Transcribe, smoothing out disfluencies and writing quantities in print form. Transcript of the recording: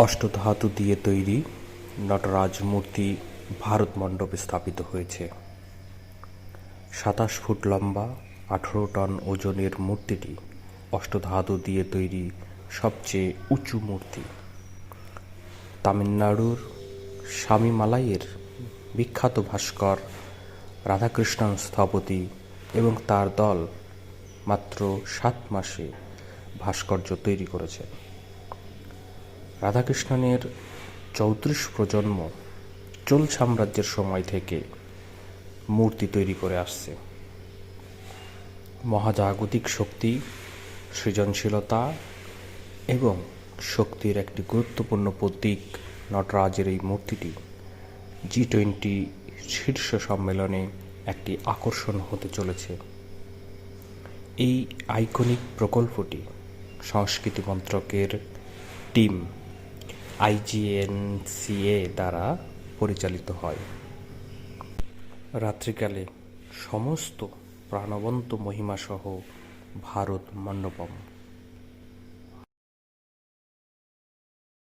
অষ্টধাতু দিয়ে তৈরি নটরাজ মূর্তি ভারত মণ্ডপে স্থাপিত হয়েছে। ২৭ ফুট লম্বা, ১৮ টন ওজনের মূর্তিটি অষ্টধাতু দিয়ে তৈরি সবচেয়ে উঁচু মূর্তি। তামিলনাড়ুর স্বামী মালাইয়ের বিখ্যাত ভাস্কর রাধাকৃষ্ণন স্থপতি এবং তার দল মাত্র ৭ মাসে ভাস্কর্য তৈরি করেছেন। রাধাকৃষ্ণনের ৩৪ প্রজন্ম চোল সাম্রাজ্যের সময় থেকে মূর্তি তৈরি করে আসছে। মহাজাগতিক শক্তি, সৃজনশীলতা এবং শক্তির একটি গুরুত্বপূর্ণ প্রতীক নটরাজের এই মূর্তিটি G20 শীর্ষ সম্মেলনে একটি আকর্ষণ হতে চলেছে। এই আইকনিক প্রকল্পটি সংস্কৃতি মন্ত্রকের টিম IGNCA দ্বারা পরিচালিত হয়। রাত্রিকালে সমস্ত প্রাণবন্ত মহিমাসহ ভারত মণ্ডপম